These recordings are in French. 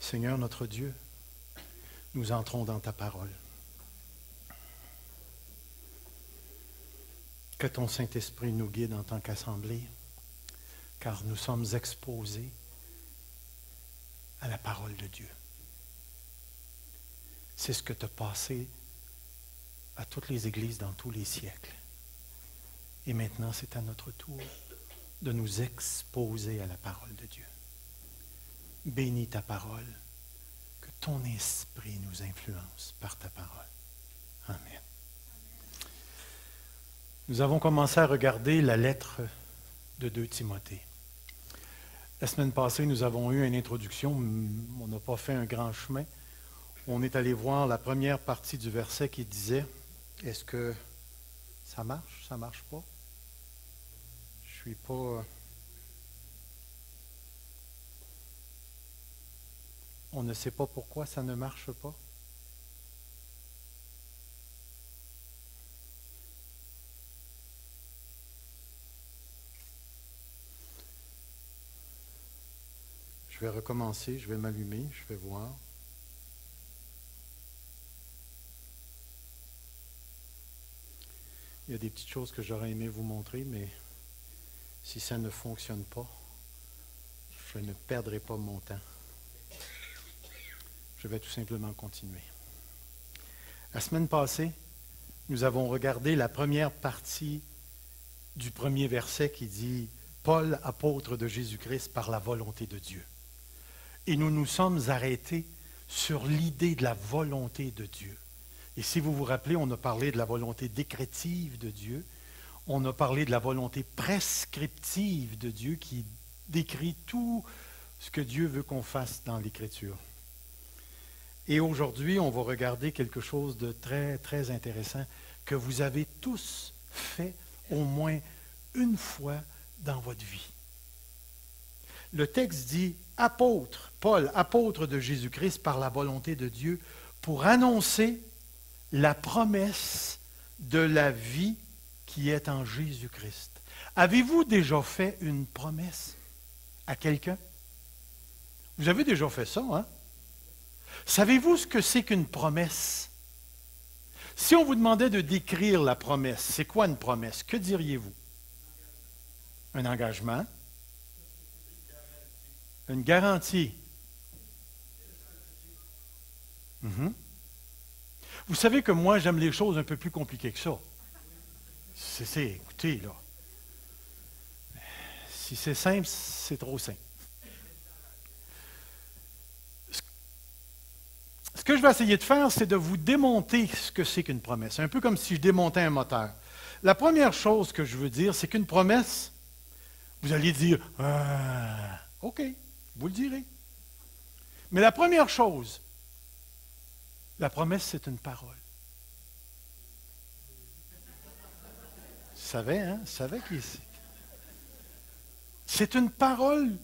Seigneur notre Dieu, nous entrons dans ta parole. Que ton Saint-Esprit nous guide en tant qu'assemblée, car nous sommes exposés à la parole de Dieu. C'est ce que tu as passé à toutes les églises dans tous les siècles. Et maintenant, c'est à notre tour de nous exposer à la parole de Dieu. Bénis ta parole, que ton esprit nous influence par ta parole. Amen. Nous avons commencé à regarder la lettre de 2 Timothée. La semaine passée, nous avons eu une introduction. On n'a pas fait un grand chemin. On est allé voir la première partie du verset qui disait « Est-ce que ça marche? Ça ne marche pas? » Je ne suis pas... On ne sait pas pourquoi ça ne marche pas. Je vais recommencer, je vais m'allumer, je vais voir. Il y a des petites choses que j'aurais aimé vous montrer, mais si ça ne fonctionne pas, je ne perdrai pas mon temps. Je vais tout simplement continuer. La semaine passée, nous avons regardé la première partie du premier verset qui dit « Paul, apôtre de Jésus-Christ, par la volonté de Dieu ». Et nous nous sommes arrêtés sur l'idée de la volonté de Dieu. Et si vous vous rappelez, on a parlé de la volonté décrétive de Dieu, on a parlé de la volonté prescriptive de Dieu qui décrit tout ce que Dieu veut qu'on fasse dans l'Écriture. Et aujourd'hui, on va regarder quelque chose de très, très intéressant que vous avez tous fait au moins une fois dans votre vie. Le texte dit « Apôtre, Paul, apôtre de Jésus-Christ par la volonté de Dieu, pour annoncer la promesse de la vie qui est en Jésus-Christ. » Avez-vous déjà fait une promesse à quelqu'un? Vous avez déjà fait ça, hein? Savez-vous ce que c'est qu'une promesse? Si on vous demandait de décrire la promesse, c'est quoi une promesse? Que diriez-vous? Un engagement? Une garantie? Vous savez que moi, j'aime les choses un peu plus compliquées que ça. Écoutez, là. Si c'est simple, c'est trop simple. Ce que je vais essayer de faire, c'est de vous démonter ce que c'est qu'une promesse. Un peu comme si je démontais un moteur. La première chose que je veux dire, c'est qu'une promesse, vous allez dire « OK, vous le direz. » Mais la première chose, la promesse, c'est une parole. Vous savez, hein? Vous savez qui c'est? C'est une parole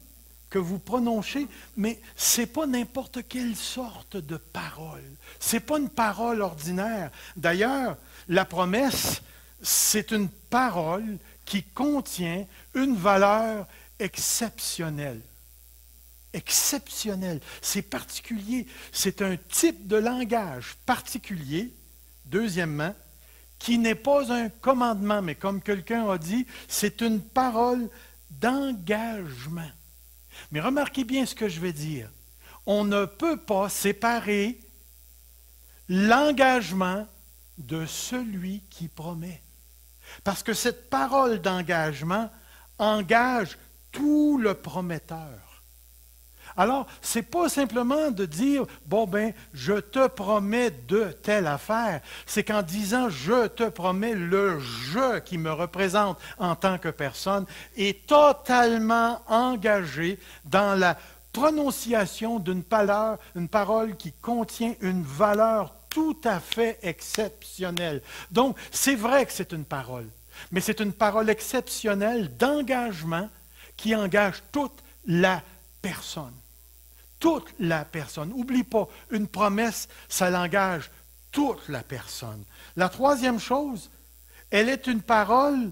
que vous prononcez, mais ce n'est pas n'importe quelle sorte de parole. Ce n'est pas une parole ordinaire. D'ailleurs, la promesse, c'est une parole qui contient une valeur exceptionnelle. Exceptionnelle. C'est particulier. C'est un type de langage particulier, deuxièmement, qui n'est pas un commandement, mais comme quelqu'un a dit, c'est une parole d'engagement. Mais remarquez bien ce que je vais dire. On ne peut pas séparer l'engagement de celui qui promet. Parce que cette parole d'engagement engage tout le prometteur. Alors, ce n'est pas simplement de dire « Bon, ben, je te promets de telle affaire ». C'est qu'en disant « Je te promets », le « je » qui me représente en tant que personne est totalement engagé dans la prononciation d'une parole qui contient une valeur tout à fait exceptionnelle. Donc, c'est vrai que c'est une parole, mais c'est une parole exceptionnelle d'engagement qui engage toute la personne. Toute la personne. N'oublie pas, une promesse, ça engage toute la personne. La troisième chose, elle est une parole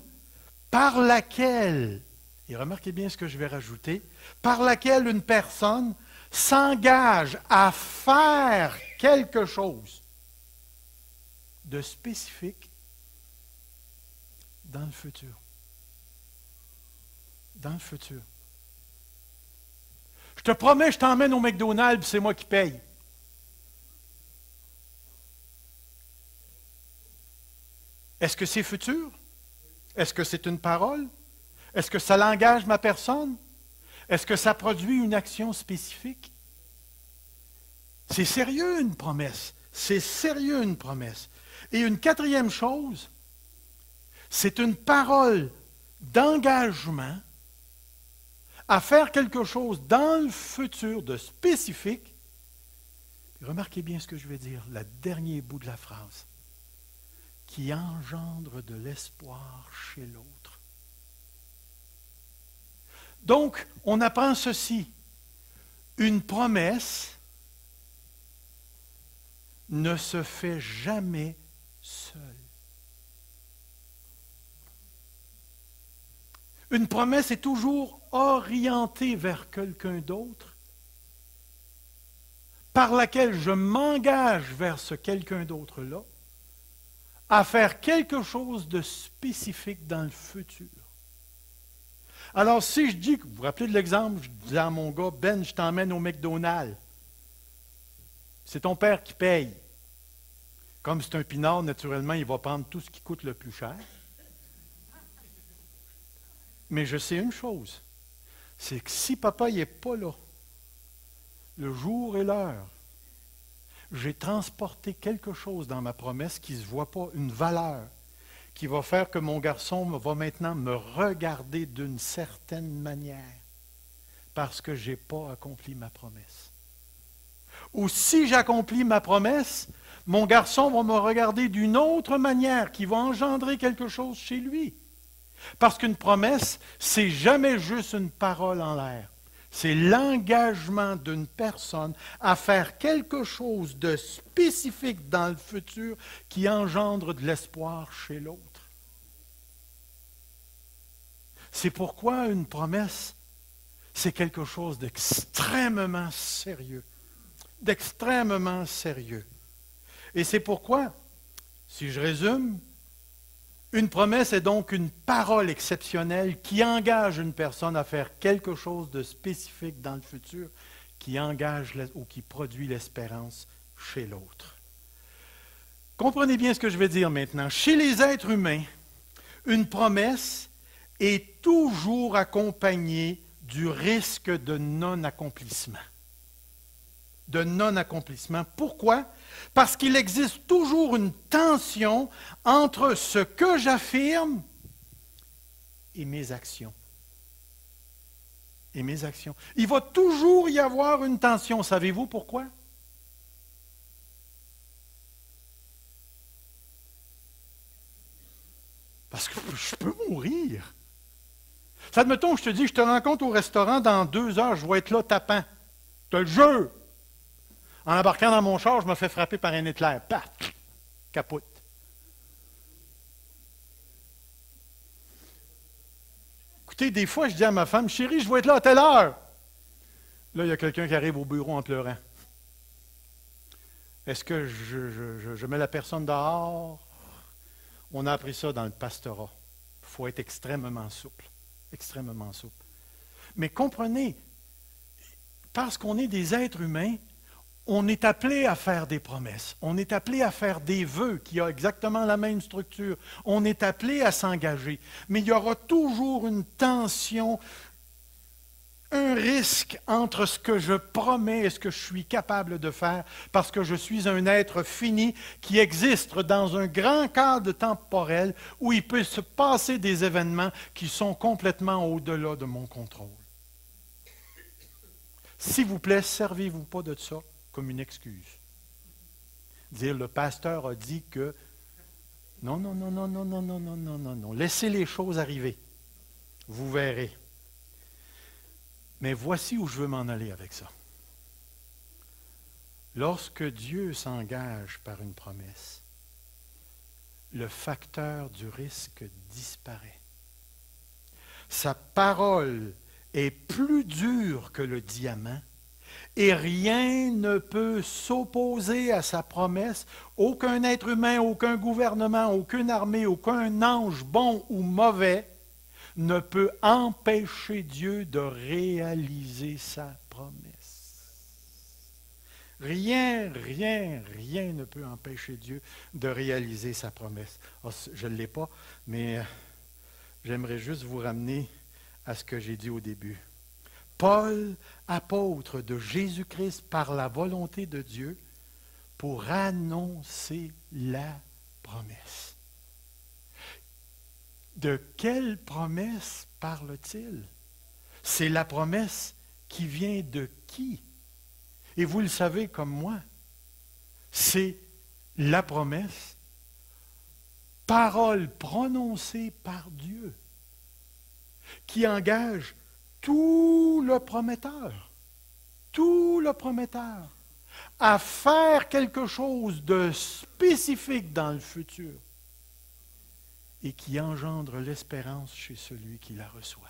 par laquelle, et remarquez bien ce que je vais rajouter, par laquelle une personne s'engage à faire quelque chose de spécifique dans le futur. Dans le futur. Je te promets, je t'emmène au McDonald's, c'est moi qui paye. Est-ce que c'est futur? Est-ce que c'est une parole? Est-ce que ça engage ma personne? Est-ce que ça produit une action spécifique? C'est sérieux une promesse. C'est sérieux une promesse. Et une quatrième chose, c'est une parole d'engagement à faire quelque chose dans le futur de spécifique. Remarquez bien ce que je vais dire, le dernier bout de la phrase, qui engendre de l'espoir chez l'autre. Donc, on apprend ceci. Une promesse ne se fait jamais seule. Une promesse est toujours orientée vers quelqu'un d'autre, par laquelle je m'engage vers ce quelqu'un d'autre-là, à faire quelque chose de spécifique dans le futur. Alors, si je dis, vous vous rappelez de l'exemple, je disais à mon gars, Ben, je t'emmène au McDonald's. C'est ton père qui paye. Comme c'est un pinard, naturellement, il va prendre tout ce qui coûte le plus cher. Mais je sais une chose, c'est que si papa n'est pas là, le jour et l'heure, j'ai transporté quelque chose dans ma promesse qui ne se voit pas, une valeur, qui va faire que mon garçon va maintenant me regarder d'une certaine manière parce que je n'ai pas accompli ma promesse. Ou si j'accomplis ma promesse, mon garçon va me regarder d'une autre manière qui va engendrer quelque chose chez lui. Parce qu'une promesse, c'est jamais juste une parole en l'air. C'est l'engagement d'une personne à faire quelque chose de spécifique dans le futur qui engendre de l'espoir chez l'autre. C'est pourquoi une promesse, c'est quelque chose d'extrêmement sérieux. D'extrêmement sérieux. Et c'est pourquoi, si je résume, une promesse est donc une parole exceptionnelle qui engage une personne à faire quelque chose de spécifique dans le futur, qui engage ou qui produit l'espérance chez l'autre. Comprenez bien ce que je vais dire maintenant. Chez les êtres humains, une promesse est toujours accompagnée du risque de non-accomplissement. De non-accomplissement. Pourquoi? Parce qu'il existe toujours une tension entre ce que j'affirme et mes actions. Et mes actions. Il va toujours y avoir une tension. Savez-vous pourquoi? Parce que je peux mourir. Admettons, je te dis, je te rencontre au restaurant dans 2 heures, je vais être là tapant. Je te le jure. En embarquant dans mon char, je me fais frapper par un éclair. Paf! Capote. Écoutez, des fois, je dis à ma femme, chérie, je vais être là à telle heure. Là, il y a quelqu'un qui arrive au bureau en pleurant. Est-ce que je mets la personne dehors? On a appris ça dans le pastorat. Il faut être extrêmement souple. Extrêmement souple. Mais comprenez, parce qu'on est des êtres humains, on est appelé à faire des promesses. On est appelé à faire des vœux qui ont exactement la même structure. On est appelé à s'engager. Mais il y aura toujours une tension, un risque entre ce que je promets et ce que je suis capable de faire, parce que je suis un être fini qui existe dans un grand cadre temporel où il peut se passer des événements qui sont complètement au-delà de mon contrôle. S'il vous plaît, servez-vous pas de ça comme une excuse. Dire le pasteur a dit que non, laissez les choses arriver. Vous verrez. Mais voici où je veux m'en aller avec ça. Lorsque Dieu s'engage par une promesse, le facteur du risque disparaît. Sa parole est plus dure que le diamant Et rien ne peut s'opposer à sa promesse. Aucun être humain, aucun gouvernement, aucune armée, aucun ange, bon ou mauvais, ne peut empêcher Dieu de réaliser sa promesse. Rien ne peut empêcher Dieu de réaliser sa promesse. Oh, je ne l'ai pas, mais j'aimerais juste vous ramener à ce que j'ai dit au début. Paul, apôtre de Jésus-Christ par la volonté de Dieu, pour annoncer la promesse. De quelle promesse parle-t-il? C'est la promesse qui vient de qui? Et vous le savez comme moi, c'est la promesse, parole prononcée par Dieu, qui engage tout le prometteur, à faire quelque chose de spécifique dans le futur et qui engendre l'espérance chez celui qui la reçoit.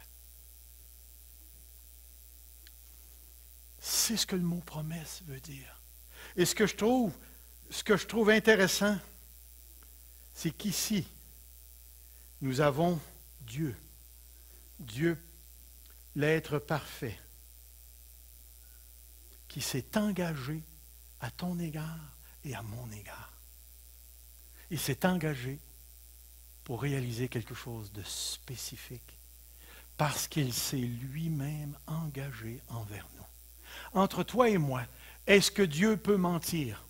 C'est ce que le mot promesse veut dire. Et ce que je trouve intéressant, c'est qu'ici, nous avons Dieu, l'être parfait, qui s'est engagé à ton égard et à mon égard. Il s'est engagé pour réaliser quelque chose de spécifique, parce qu'il s'est lui-même engagé envers nous. Entre toi et moi, est-ce que Dieu peut mentir?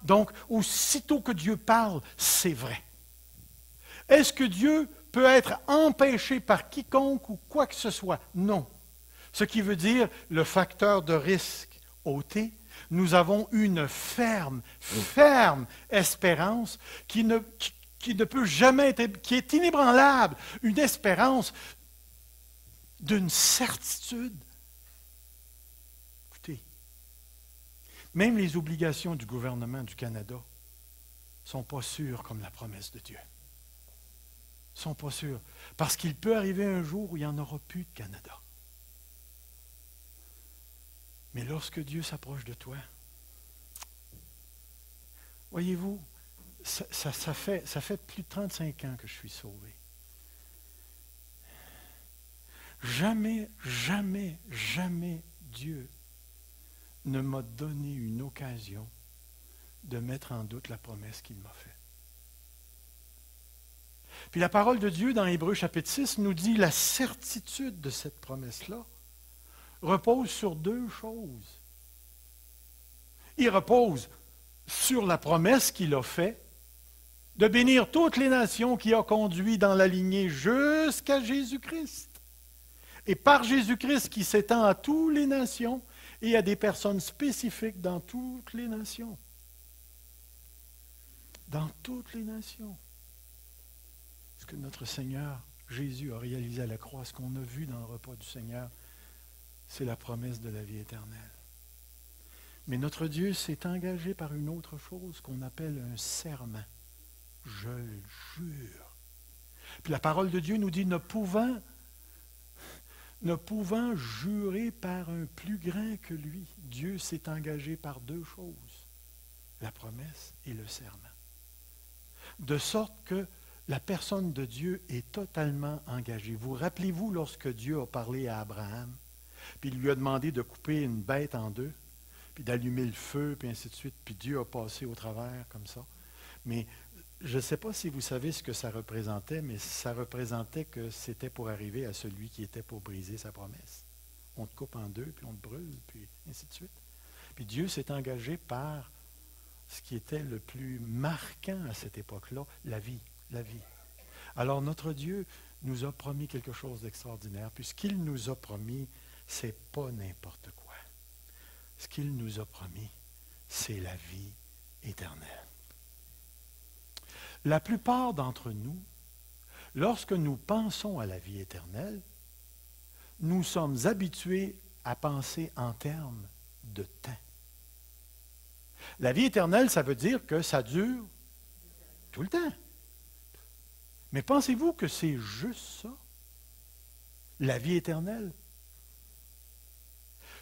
Donc, aussitôt que Dieu parle, c'est vrai. Est-ce que Dieu peut être empêché par quiconque ou quoi que ce soit? Non. Ce qui veut dire le facteur de risque ôté, nous avons une ferme espérance qui ne peut jamais être, qui est inébranlable, une espérance d'une certitude. Écoutez, même les obligations du gouvernement du Canada ne sont pas sûres comme la promesse de Dieu. Ne sont pas sûres. Parce qu'il peut arriver un jour où il n'y en aura plus de Canada. Mais lorsque Dieu s'approche de toi, voyez-vous, ça fait plus de 35 ans que je suis sauvé. Jamais Dieu ne m'a donné une occasion de mettre en doute la promesse qu'il m'a faite. Puis la parole de Dieu dans Hébreux chapitre 6 nous dit la certitude de cette promesse-là repose sur deux choses. Il repose sur la promesse qu'il a faite de bénir toutes les nations qui a conduit dans la lignée jusqu'à Jésus-Christ. Et par Jésus-Christ qui s'étend à toutes les nations et à des personnes spécifiques dans toutes les nations. Dans toutes les nations. Ce que notre Seigneur Jésus a réalisé à la croix, ce qu'on a vu dans le repas du Seigneur, c'est la promesse de la vie éternelle. Mais notre Dieu s'est engagé par une autre chose qu'on appelle un serment. Je le jure. Puis la parole de Dieu nous dit, ne pouvant jurer par un plus grand que lui, Dieu s'est engagé par deux choses, la promesse et le serment. De sorte que la personne de Dieu est totalement engagée. Vous rappelez-vous lorsque Dieu a parlé à Abraham, puis il lui a demandé de couper une bête en deux, puis d'allumer le feu, puis ainsi de suite, puis Dieu a passé au travers comme ça. Mais je ne sais pas si vous savez ce que ça représentait, mais ça représentait que c'était pour arriver à celui qui était pour briser sa promesse. On te coupe en deux, puis on te brûle, puis ainsi de suite. Puis Dieu s'est engagé par ce qui était le plus marquant à cette époque-là, la vie. Alors notre Dieu nous a promis quelque chose d'extraordinaire, puis ce qu'il nous a promis, c'est pas n'importe quoi. Ce qu'il nous a promis, c'est la vie éternelle. La plupart d'entre nous, lorsque nous pensons à la vie éternelle, nous sommes habitués à penser en termes de temps. La vie éternelle, ça veut dire que ça dure tout le temps. Mais pensez-vous que c'est juste ça, la vie éternelle?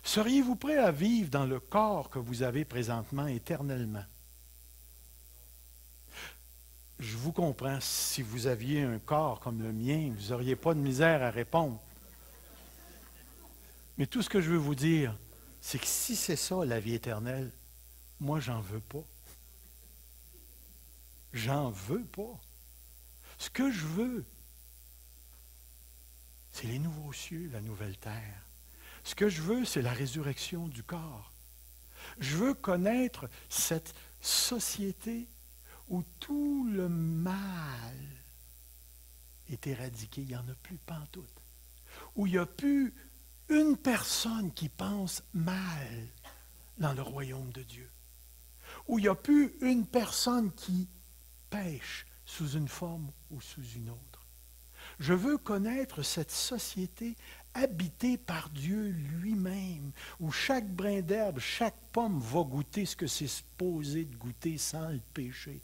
Seriez-vous prêt à vivre dans le corps que vous avez présentement éternellement? Je vous comprends, si vous aviez un corps comme le mien, vous n'auriez pas de misère à répondre. Mais tout ce que je veux vous dire, c'est que si c'est ça, la vie éternelle, moi, j'en veux pas. J'en veux pas. Ce que je veux, c'est les nouveaux cieux, la nouvelle terre. Ce que je veux, c'est la résurrection du corps. Je veux connaître cette société où tout le mal est éradiqué. Il n'y en a plus pantoute. Où il n'y a plus une personne qui pense mal dans le royaume de Dieu. Où il n'y a plus une personne qui pêche sous une forme ou sous une autre. Je veux connaître cette société habitée par Dieu lui-même, où chaque brin d'herbe, chaque pomme va goûter ce que c'est supposé de goûter sans le péché.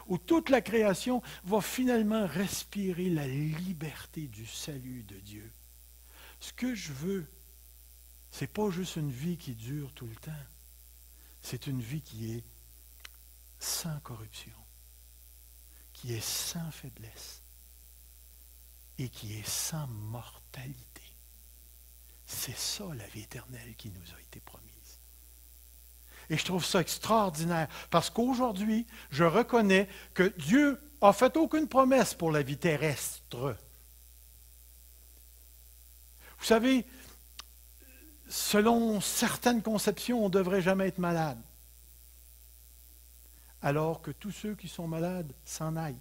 Où toute la création va finalement respirer la liberté du salut de Dieu. Ce que je veux, ce n'est pas juste une vie qui dure tout le temps. C'est une vie qui est sans corruption, qui est sans faiblesse et qui est sans mortalité. C'est ça la vie éternelle qui nous a été promise. Et je trouve ça extraordinaire parce qu'aujourd'hui, je reconnais que Dieu n'a fait aucune promesse pour la vie terrestre. Vous savez, selon certaines conceptions, on ne devrait jamais être malade. Alors que tous ceux qui sont malades s'en aillent.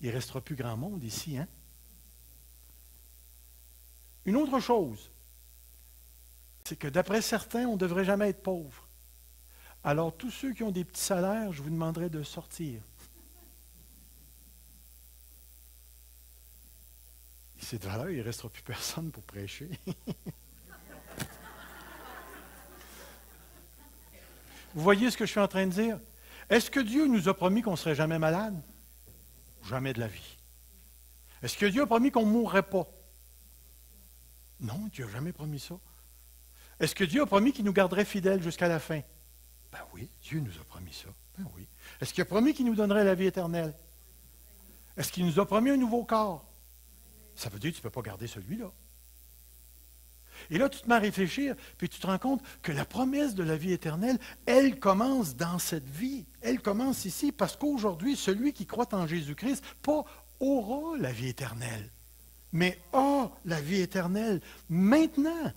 Il ne restera plus grand monde ici, hein? Une autre chose, c'est que d'après certains, on ne devrait jamais être pauvre. Alors, tous ceux qui ont des petits salaires, je vous demanderai de sortir. Et cette valeur, il ne restera plus personne pour prêcher. Vous voyez ce que je suis en train de dire? Est-ce que Dieu nous a promis qu'on ne serait jamais malade? Jamais de la vie. Est-ce que Dieu a promis qu'on ne mourrait pas? Non, Dieu n'a jamais promis ça. Est-ce que Dieu a promis qu'il nous garderait fidèles jusqu'à la fin? Ben oui, Dieu nous a promis ça. Ben oui. Est-ce qu'il a promis qu'il nous donnerait la vie éternelle? Est-ce qu'il nous a promis un nouveau corps? Ça veut dire que tu ne peux pas garder celui-là. Et là, tu te mets à réfléchir, puis tu te rends compte que la promesse de la vie éternelle, elle commence dans cette vie. Elle commence ici, parce qu'aujourd'hui, celui qui croit en Jésus-Christ, pas aura la vie éternelle, mais a la vie éternelle maintenant.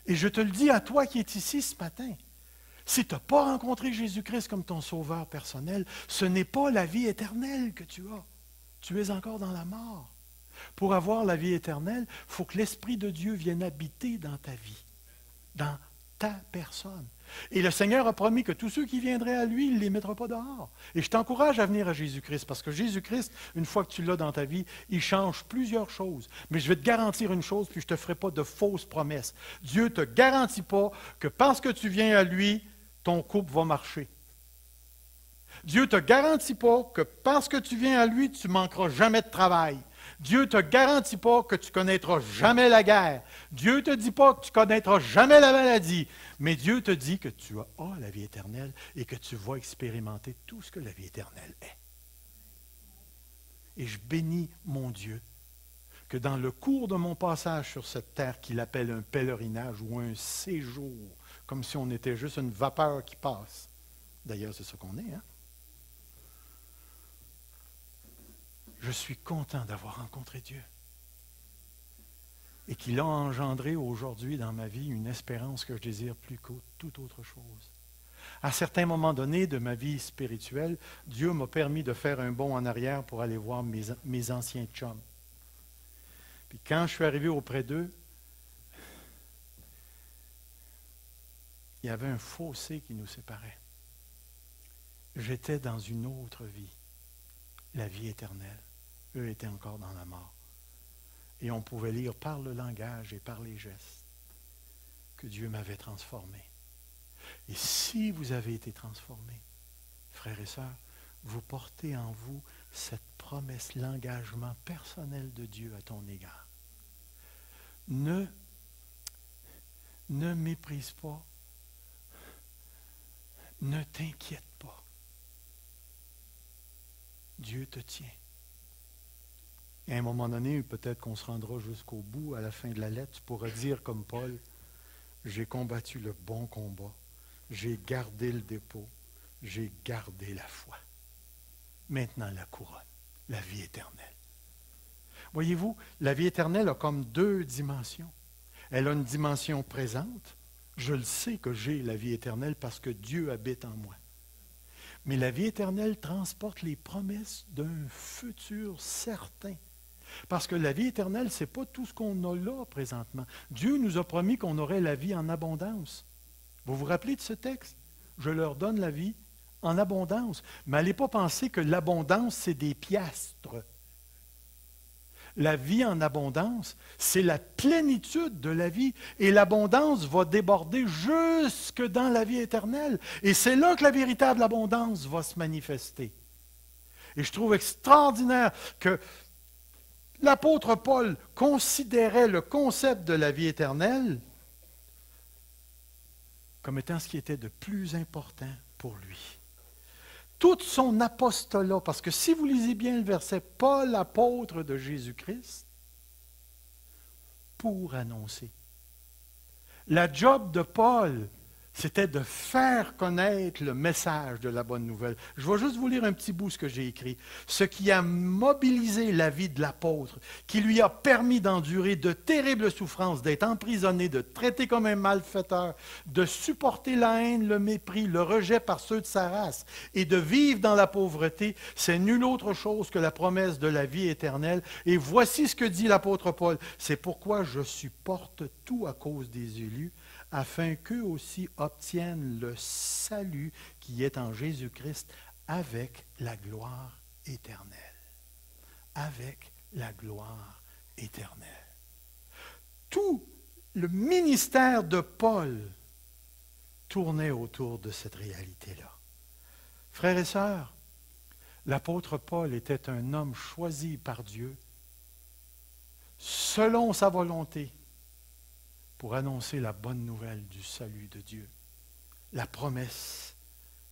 Et je te le dis à toi qui es ici ce matin, si tu n'as pas rencontré Jésus-Christ comme ton sauveur personnel, ce n'est pas la vie éternelle que tu as. Tu es encore dans la mort. Pour avoir la vie éternelle, il faut que l'Esprit de Dieu vienne habiter dans ta vie, dans ta personne. Et le Seigneur a promis que tous ceux qui viendraient à lui, il ne les mettra pas dehors. Et je t'encourage à venir à Jésus-Christ, parce que Jésus-Christ, une fois que tu l'as dans ta vie, il change plusieurs choses. Mais je vais te garantir une chose, puis je ne te ferai pas de fausses promesses. Dieu ne te garantit pas que parce que tu viens à lui, ton couple va marcher. Dieu ne te garantit pas que parce que tu viens à lui, tu ne manqueras jamais de travail. Dieu ne te garantit pas que tu connaîtras jamais la guerre. Dieu ne te dit pas que tu connaîtras jamais la maladie. Mais Dieu te dit que tu as la vie éternelle et que tu vas expérimenter tout ce que la vie éternelle est. Et je bénis mon Dieu que dans le cours de mon passage sur cette terre qu'il appelle un pèlerinage ou un séjour, comme si on était juste une vapeur qui passe. D'ailleurs, c'est ça qu'on est, hein? Je suis content d'avoir rencontré Dieu et qu'il a engendré aujourd'hui dans ma vie une espérance que je désire plus que toute autre chose. À certains moments donnés de ma vie spirituelle, Dieu m'a permis de faire un bond en arrière pour aller voir mes anciens chums. Puis quand je suis arrivé auprès d'eux, il y avait un fossé qui nous séparait. J'étais dans une autre vie, la vie éternelle. Eux étaient encore dans la mort. Et on pouvait lire par le langage et par les gestes que Dieu m'avait transformé. Et si vous avez été transformés, frères et sœurs, vous portez en vous cette promesse, l'engagement personnel de Dieu à ton égard. ne méprise pas. Ne t'inquiète pas. Dieu te tient. Et à un moment donné, peut-être qu'on se rendra jusqu'au bout, à la fin de la lettre, tu pourras dire comme Paul, j'ai combattu le bon combat, j'ai gardé le dépôt, j'ai gardé la foi. Maintenant la couronne, la vie éternelle. Voyez-vous, la vie éternelle a comme deux dimensions. Elle a une dimension présente. Je le sais que j'ai la vie éternelle parce que Dieu habite en moi. Mais la vie éternelle transporte les promesses d'un futur certain. Parce que la vie éternelle, ce n'est pas tout ce qu'on a là présentement. Dieu nous a promis qu'on aurait la vie en abondance. Vous vous rappelez de ce texte? Je leur donne la vie en abondance. Mais n'allez pas penser que l'abondance, c'est des piastres. La vie en abondance, c'est la plénitude de la vie. Et l'abondance va déborder jusque dans la vie éternelle. Et c'est là que la véritable abondance va se manifester. Et je trouve extraordinaire que l'apôtre Paul considérait le concept de la vie éternelle comme étant ce qui était de plus important pour lui. Tout son apostolat, parce que si vous lisez bien le verset, Paul, apôtre de Jésus-Christ, pour annoncer. La job de Paul, c'était de faire connaître le message de la bonne nouvelle. Je vais juste vous lire un petit bout de ce que j'ai écrit. Ce qui a mobilisé la vie de l'apôtre, qui lui a permis d'endurer de terribles souffrances, d'être emprisonné, de traiter comme un malfaiteur, de supporter la haine, le mépris, le rejet par ceux de sa race et de vivre dans la pauvreté, c'est nulle autre chose que la promesse de la vie éternelle. Et voici ce que dit l'apôtre Paul. C'est pourquoi je supporte tout à cause des élus, afin qu'eux aussi obtiennent le salut qui est en Jésus-Christ avec la gloire éternelle. Avec la gloire éternelle. Tout le ministère de Paul tournait autour de cette réalité-là. Frères et sœurs, l'apôtre Paul était un homme choisi par Dieu selon sa volonté, pour annoncer la bonne nouvelle du salut de Dieu, la promesse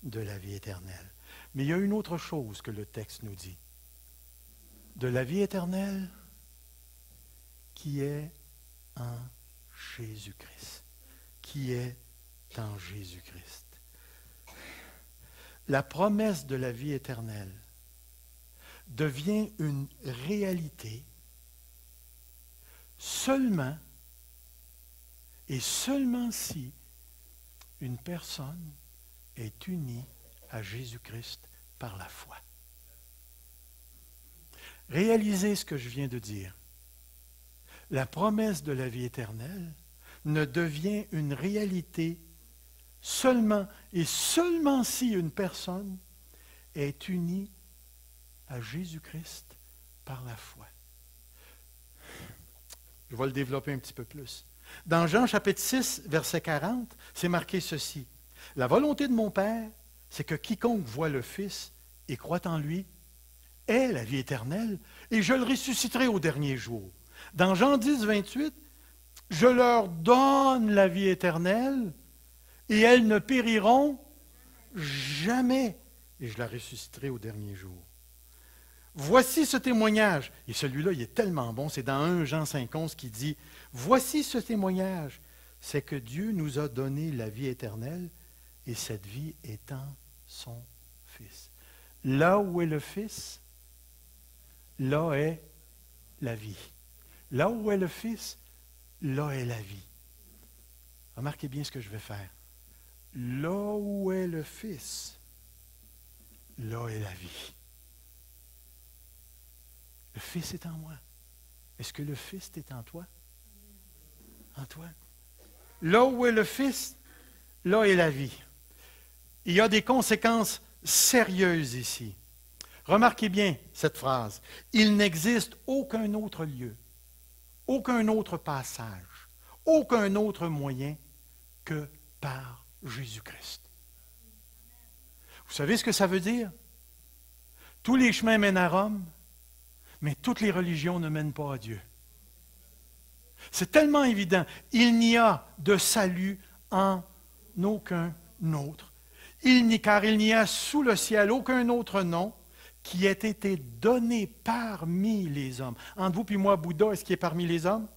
de la vie éternelle. Mais il y a une autre chose que le texte nous dit. De la vie éternelle qui est en Jésus-Christ. Qui est en Jésus-Christ. La promesse de la vie éternelle devient une réalité seulement et seulement si une personne est unie à Jésus-Christ par la foi. Réalisez ce que je viens de dire. La promesse de la vie éternelle ne devient une réalité seulement et seulement si une personne est unie à Jésus-Christ par la foi. Je vais le développer un petit peu plus. Dans Jean chapitre 6, verset 40, c'est marqué ceci. La volonté de mon Père, c'est que quiconque voit le Fils et croit en lui ait la vie éternelle, et je le ressusciterai au dernier jour. Dans Jean 10, 28, je leur donne la vie éternelle, et elles ne périront jamais, et je la ressusciterai au dernier jour. Voici ce témoignage, et celui-là, il est tellement bon, c'est dans 1 Jean 5,11 qui dit, « Voici ce témoignage, c'est que Dieu nous a donné la vie éternelle, et cette vie est en son Fils. » Là où est le Fils, là est la vie. Là où est le Fils, là est la vie. Remarquez bien ce que je vais faire. Là où est le Fils, là est la vie. Le Fils est en moi. Est-ce que le Fils est en toi? En toi? Là où est le Fils, là est la vie. Il y a des conséquences sérieuses ici. Remarquez bien cette phrase. Il n'existe aucun autre lieu, aucun autre passage, aucun autre moyen que par Jésus-Christ. Vous savez ce que ça veut dire? Tous les chemins mènent à Rome, mais toutes les religions ne mènent pas à Dieu. C'est tellement évident. Il n'y a de salut en aucun autre. Car il n'y a sous le ciel aucun autre nom qui ait été donné parmi les hommes. Entre vous et moi, Bouddha, est-ce qu'il est parmi les hommes?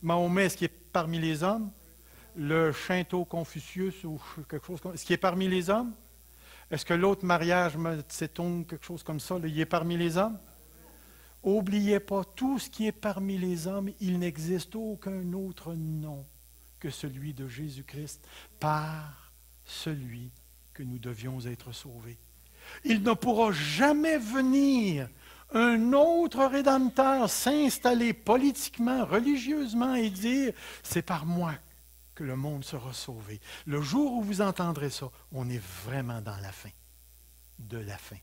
Mahomet, est-ce qu'il est parmi les hommes? Le Shinto Confucius ou quelque chose comme ça, est-ce qu'il est parmi les hommes? Est-ce que l'autre mariage, Tse-tung, quelque chose comme ça, là, il est parmi les hommes? N'oubliez pas, tout ce qui est parmi les hommes, il n'existe aucun autre nom que celui de Jésus-Christ, par celui que nous devions être sauvés. Il ne pourra jamais venir un autre Rédempteur s'installer politiquement, religieusement et dire « c'est par moi que le monde sera sauvé ». Le jour où vous entendrez ça, on est vraiment dans la fin, de la fin.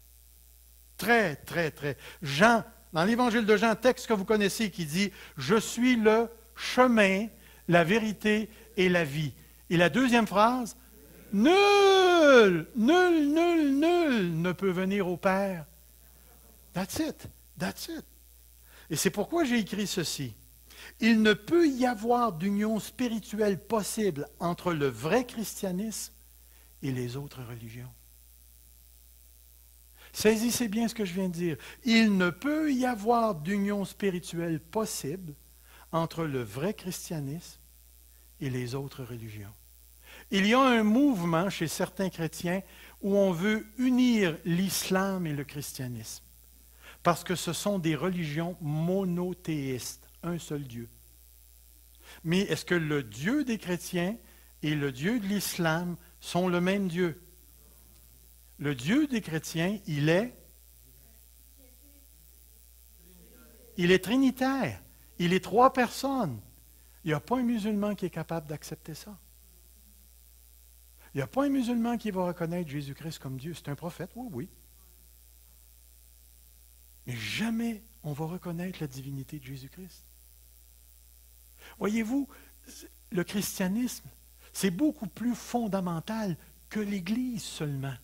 Très, très, très. Jean, dans l'Évangile de Jean, texte que vous connaissez qui dit « Je suis le chemin, la vérité et la vie ». Et la deuxième phrase, « Nul ne peut venir au Père. » That's it, that's it. Et c'est pourquoi j'ai écrit ceci. Il ne peut y avoir d'union spirituelle possible entre le vrai christianisme et les autres religions. Saisissez bien ce que je viens de dire. Il ne peut y avoir d'union spirituelle possible entre le vrai christianisme et les autres religions. Il y a un mouvement chez certains chrétiens où on veut unir l'islam et le christianisme, parce que ce sont des religions monothéistes, un seul Dieu. Mais est-ce que le Dieu des chrétiens et le Dieu de l'islam sont le même Dieu? Le Dieu des chrétiens, il est trinitaire. Il est trois personnes. Il n'y a pas un musulman qui est capable d'accepter ça. Il n'y a pas un musulman qui va reconnaître Jésus-Christ comme Dieu. C'est un prophète, oui, oui. Mais jamais on va reconnaître la divinité de Jésus-Christ. Voyez-vous, le christianisme, c'est beaucoup plus fondamental que l'Église seulement.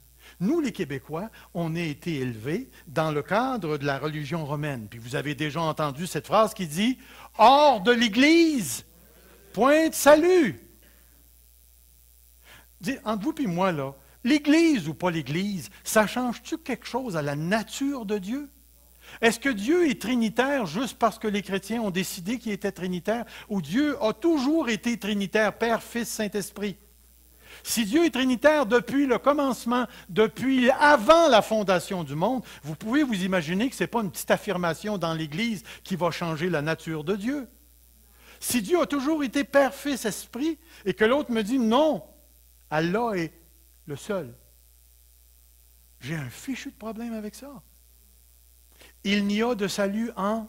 Nous, les Québécois, on a été élevés dans le cadre de la religion romaine. Puis vous avez déjà entendu cette phrase qui dit « Hors de l'Église, point de salut ». Entre vous et moi, là, l'Église ou pas l'Église, ça change-tu quelque chose à la nature de Dieu? Est-ce que Dieu est trinitaire juste parce que les chrétiens ont décidé qu'il était trinitaire, ou Dieu a toujours été trinitaire, Père, Fils, Saint-Esprit? Si Dieu est trinitaire depuis le commencement, depuis avant la fondation du monde, vous pouvez vous imaginer que ce n'est pas une petite affirmation dans l'Église qui va changer la nature de Dieu. Si Dieu a toujours été Père, Fils, Esprit, et que l'autre me dit non, Allah est le seul, j'ai un fichu de problème avec ça. Il n'y a de salut en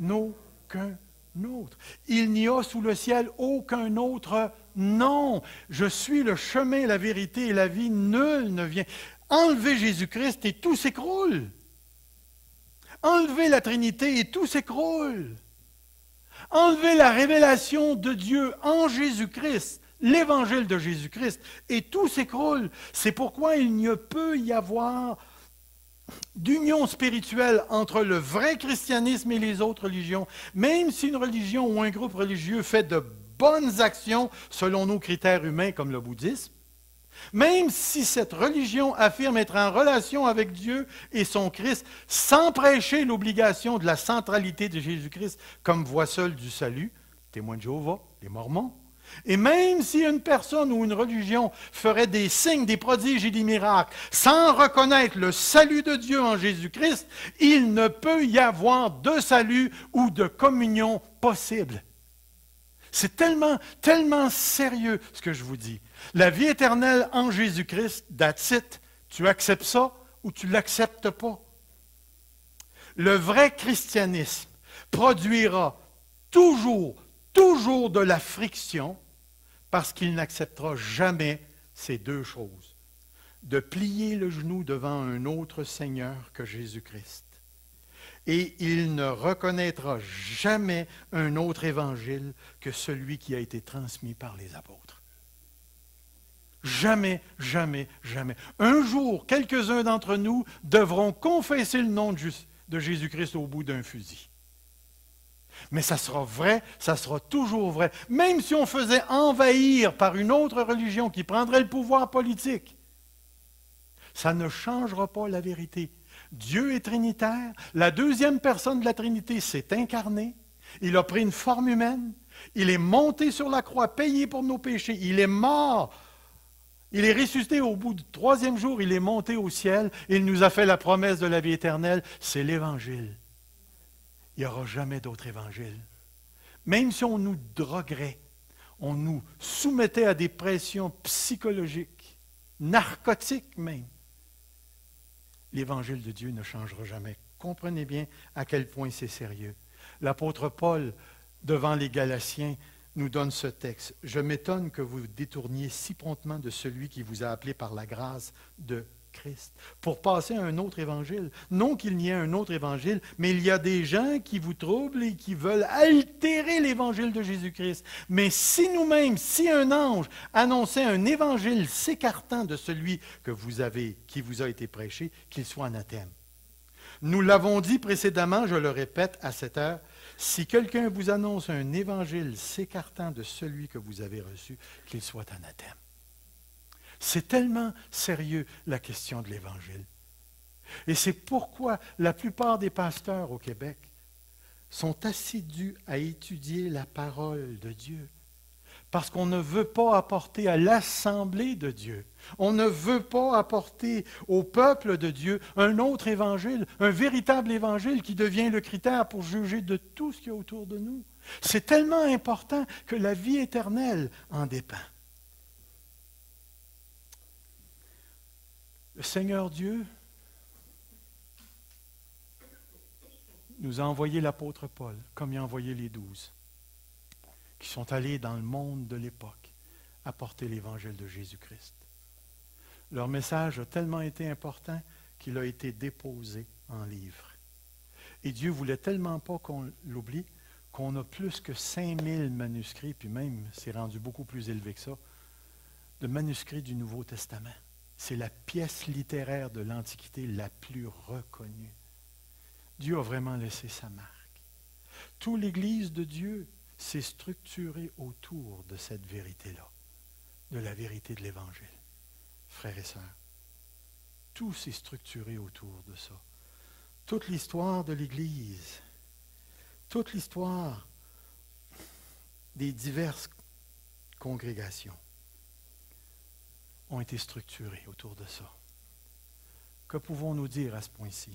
aucun autre. Il n'y a sous le ciel aucun autre nom. Je suis le chemin, la vérité et la vie. Nul ne vient. Enlevez Jésus-Christ et tout s'écroule. Enlevez la Trinité et tout s'écroule. Enlevez la révélation de Dieu en Jésus-Christ, l'évangile de Jésus-Christ, et tout s'écroule. C'est pourquoi il ne peut y avoir d'union spirituelle entre le vrai christianisme et les autres religions, même si une religion ou un groupe religieux fait de bonnes actions selon nos critères humains comme le bouddhisme, même si cette religion affirme être en relation avec Dieu et son Christ sans prêcher l'obligation de la centralité de Jésus-Christ comme voie seule du salut, témoins de Jéhovah, les Mormons, et même si une personne ou une religion ferait des signes, des prodiges et des miracles sans reconnaître le salut de Dieu en Jésus-Christ, il ne peut y avoir de salut ou de communion possible. C'est tellement, tellement sérieux ce que je vous dis. La vie éternelle en Jésus-Christ, that's it. Tu acceptes ça ou tu ne l'acceptes pas. Le vrai christianisme produira toujours de la friction parce qu'il n'acceptera jamais ces deux choses. De plier le genou devant un autre Seigneur que Jésus-Christ. Et il ne reconnaîtra jamais un autre évangile que celui qui a été transmis par les apôtres. Jamais, jamais, jamais. Un jour, quelques-uns d'entre nous devront confesser le nom de Jésus-Christ au bout d'un fusil. Mais ça sera vrai, ça sera toujours vrai. Même si on faisait envahir par une autre religion qui prendrait le pouvoir politique, ça ne changera pas la vérité. Dieu est trinitaire. La deuxième personne de la Trinité s'est incarnée. Il a pris une forme humaine. Il est monté sur la croix, payé pour nos péchés. Il est mort. Il est ressuscité au bout du troisième jour. Il est monté au ciel. Il nous a fait la promesse de la vie éternelle. C'est l'Évangile. Il n'y aura jamais d'autre évangile. Même si on nous droguerait, on nous soumettait à des pressions psychologiques, narcotiques même, l'évangile de Dieu ne changera jamais. Comprenez bien à quel point c'est sérieux. L'apôtre Paul, devant les Galatiens, nous donne ce texte. « Je m'étonne que vous détourniez si promptement de celui qui vous a appelé par la grâce de Christ, pour passer à un autre évangile. Non qu'il n'y ait un autre évangile, mais il y a des gens qui vous troublent et qui veulent altérer l'évangile de Jésus-Christ. Mais si nous-mêmes, si un ange annonçait un évangile s'écartant de celui qui vous a été prêché, qu'il soit anathème. Nous l'avons dit précédemment, je le répète à cette heure, si quelqu'un vous annonce un évangile s'écartant de celui que vous avez reçu, qu'il soit anathème. » C'est tellement sérieux la question de l'Évangile. Et c'est pourquoi la plupart des pasteurs au Québec sont assidus à étudier la parole de Dieu. Parce qu'on ne veut pas apporter à l'assemblée de Dieu, on ne veut pas apporter au peuple de Dieu un autre évangile, un véritable évangile qui devient le critère pour juger de tout ce qu'il y a autour de nous. C'est tellement important que la vie éternelle en dépend. Le Seigneur Dieu nous a envoyé l'apôtre Paul, comme il a envoyé les 12, qui sont allés dans le monde de l'époque apporter l'évangile de Jésus-Christ. Leur message a tellement été important qu'il a été déposé en livre. Et Dieu voulait tellement pas qu'on l'oublie qu'on a plus que 5000 manuscrits, puis même, c'est rendu beaucoup plus élevé que ça, de manuscrits du Nouveau Testament. C'est la pièce littéraire de l'Antiquité la plus reconnue. Dieu a vraiment laissé sa marque. Toute l'Église de Dieu s'est structurée autour de cette vérité-là, de la vérité de l'Évangile. Frères et sœurs, tout s'est structuré autour de ça. Toute l'histoire de l'Église, toute l'histoire des diverses congrégations ont été structurées autour de ça. Que pouvons-nous dire à ce point-ci?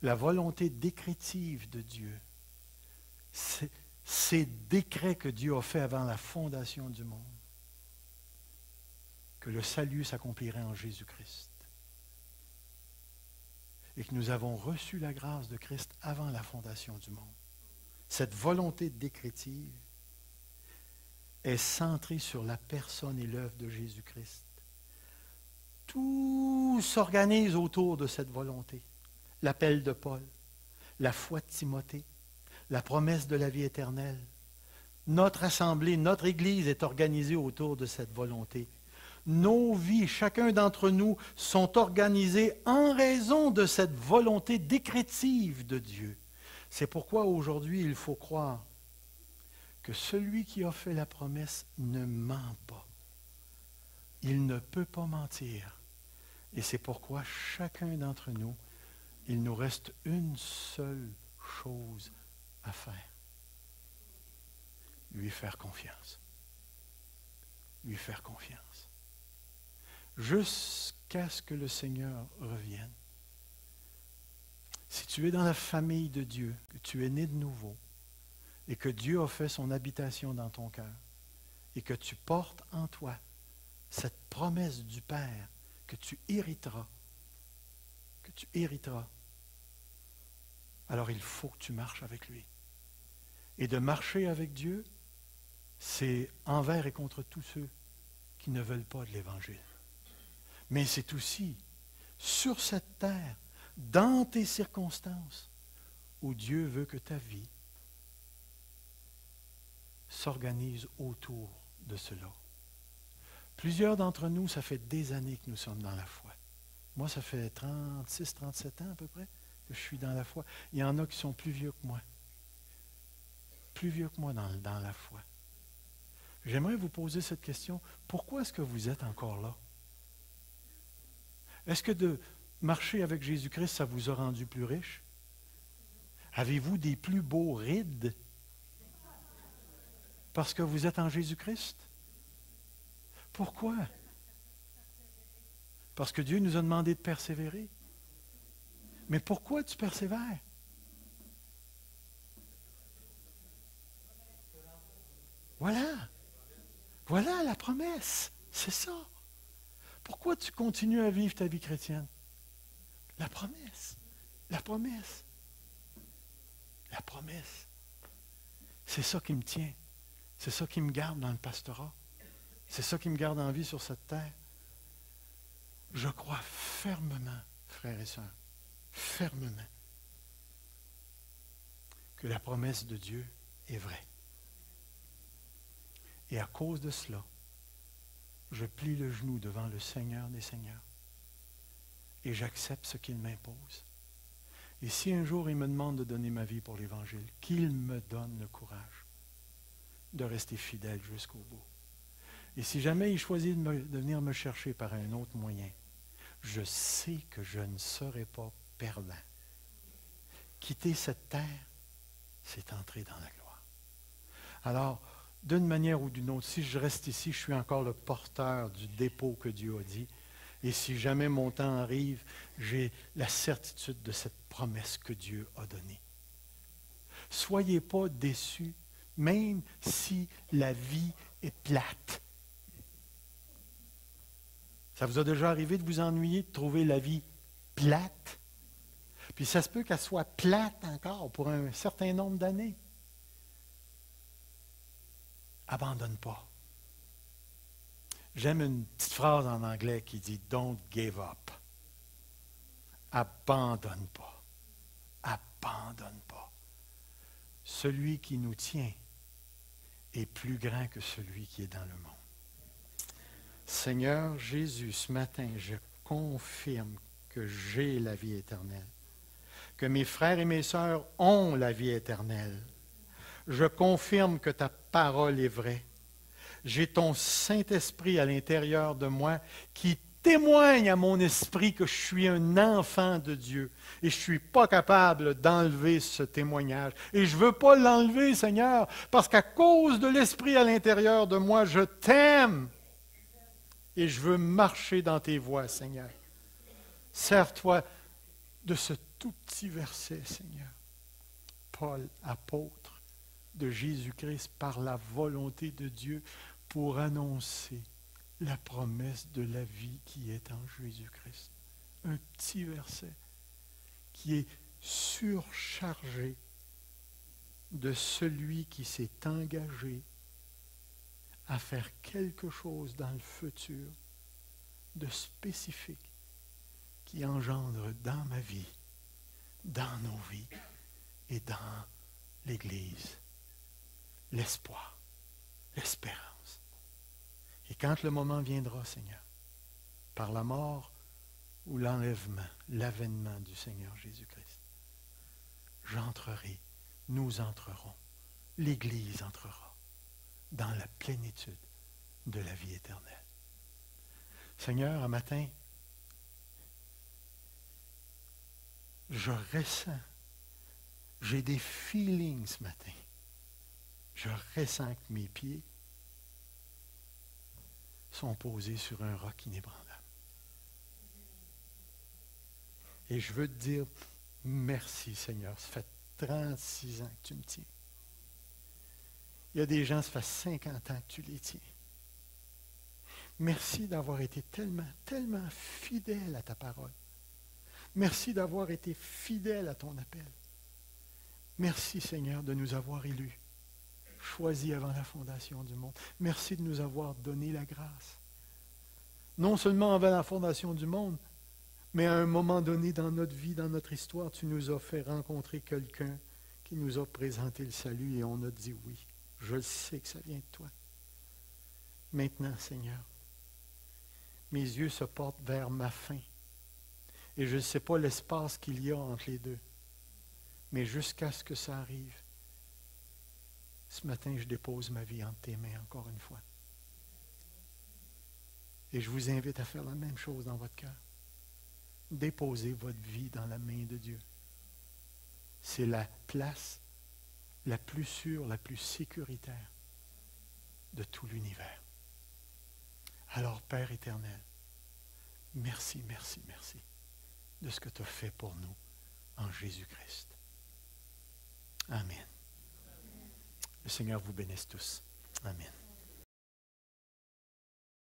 La volonté décrétive de Dieu, ces décrets que Dieu a fait avant la fondation du monde, que le salut s'accomplirait en Jésus-Christ et que nous avons reçu la grâce de Christ avant la fondation du monde. Cette volonté décrétive est centrée sur la personne et l'œuvre de Jésus-Christ. Tout s'organise autour de cette volonté. L'appel de Paul, la foi de Timothée, la promesse de la vie éternelle. Notre assemblée, notre Église est organisée autour de cette volonté. Nos vies, chacun d'entre nous, sont organisées en raison de cette volonté décrétive de Dieu. C'est pourquoi aujourd'hui, il faut croire que celui qui a fait la promesse ne ment pas. Il ne peut pas mentir. Et c'est pourquoi chacun d'entre nous, il nous reste une seule chose à faire. Lui faire confiance. Lui faire confiance. Jusqu'à ce que le Seigneur revienne. Si tu es dans la famille de Dieu, que tu es né de nouveau, et que Dieu a fait son habitation dans ton cœur, et que tu portes en toi cette promesse du Père, que tu hériteras, alors il faut que tu marches avec lui. Et de marcher avec Dieu, c'est envers et contre tous ceux qui ne veulent pas de l'Évangile. Mais c'est aussi sur cette terre, dans tes circonstances, où Dieu veut que ta vie s'organise autour de cela. Plusieurs d'entre nous, ça fait des années que nous sommes dans la foi. Moi, ça fait 36, 37 ans à peu près que je suis dans la foi. Il y en a qui sont plus vieux que moi. plus vieux que moi dans la foi. J'aimerais vous poser cette question. Pourquoi est-ce que vous êtes encore là? Est-ce que de marcher avec Jésus-Christ, ça vous a rendu plus riche? Avez-vous des plus beaux rides parce que vous êtes en Jésus-Christ? Pourquoi? Parce que Dieu nous a demandé de persévérer. Mais pourquoi tu persévères? Voilà. Voilà la promesse. C'est ça. Pourquoi tu continues à vivre ta vie chrétienne? La promesse. La promesse. La promesse. C'est ça qui me tient. C'est ça qui me garde dans le pastorat. C'est ça qui me garde en vie sur cette terre. Je crois fermement, frères et sœurs, fermement, que la promesse de Dieu est vraie. Et à cause de cela, je plie le genou devant le Seigneur des Seigneurs et j'accepte ce qu'il m'impose. Et si un jour il me demande de donner ma vie pour l'Évangile, qu'il me donne le courage de rester fidèle jusqu'au bout. Et si jamais il choisit de venir me chercher par un autre moyen, je sais que je ne serai pas perdant. Quitter cette terre, c'est entrer dans la gloire. Alors, d'une manière ou d'une autre, si je reste ici, je suis encore le porteur du dépôt que Dieu a dit. Et si jamais mon temps arrive, j'ai la certitude de cette promesse que Dieu a donnée. Soyez pas déçus, même si la vie est plate. Ça vous a déjà arrivé de vous ennuyer, de trouver la vie plate? Puis ça se peut qu'elle soit plate encore pour un certain nombre d'années. Abandonne pas. J'aime une petite phrase en anglais qui dit « Don't give up ». Abandonne pas. Abandonne pas. Celui qui nous tient est plus grand que celui qui est dans le monde. Seigneur Jésus, ce matin, je confirme que j'ai la vie éternelle, que mes frères et mes sœurs ont la vie éternelle. Je confirme que ta parole est vraie. J'ai ton Saint-Esprit à l'intérieur de moi qui témoigne à mon esprit que je suis un enfant de Dieu. Et je ne suis pas capable d'enlever ce témoignage. Et je ne veux pas l'enlever, Seigneur, parce qu'à cause de l'Esprit à l'intérieur de moi, je t'aime. Et je veux marcher dans tes voies, Seigneur. Sers-toi de ce tout petit verset, Seigneur. Paul, apôtre de Jésus-Christ, par la volonté de Dieu, pour annoncer la promesse de la vie qui est en Jésus-Christ. Un petit verset qui est surchargé de celui qui s'est engagé à faire quelque chose dans le futur de spécifique qui engendre dans ma vie, dans nos vies et dans l'Église l'espoir, l'espérance. Et quand le moment viendra, Seigneur, par la mort ou l'enlèvement, l'avènement du Seigneur Jésus-Christ, j'entrerai, nous entrerons, l'Église entrera dans la plénitude de la vie éternelle. Seigneur, un matin, je ressens, j'ai des feelings ce matin. Je ressens que mes pieds sont posés sur un roc inébranlable. Et je veux te dire merci, Seigneur. Ça fait 36 ans que tu me tiens. Il y a des gens, ça fait 50 ans que tu les tiens. Merci d'avoir été tellement, tellement fidèle à ta parole. Merci d'avoir été fidèle à ton appel. Merci, Seigneur, de nous avoir élus, choisis avant la fondation du monde. Merci de nous avoir donné la grâce. Non seulement avant la fondation du monde, mais à un moment donné dans notre vie, dans notre histoire, tu nous as fait rencontrer quelqu'un qui nous a présenté le salut et on a dit oui. Je sais que ça vient de toi. Maintenant, Seigneur, mes yeux se portent vers ma fin. Et je ne sais pas l'espace qu'il y a entre les deux. Mais jusqu'à ce que ça arrive, Ce matin, je dépose ma vie entre tes mains encore une fois. Et je vous invite à faire la même chose dans votre cœur. Déposez votre vie dans la main de Dieu. C'est la place la plus sûre, la plus sécuritaire de tout l'univers. Alors, Père éternel, merci, merci, merci de ce que tu as fait pour nous en Jésus-Christ. Amen. Le Seigneur vous bénisse tous. Amen.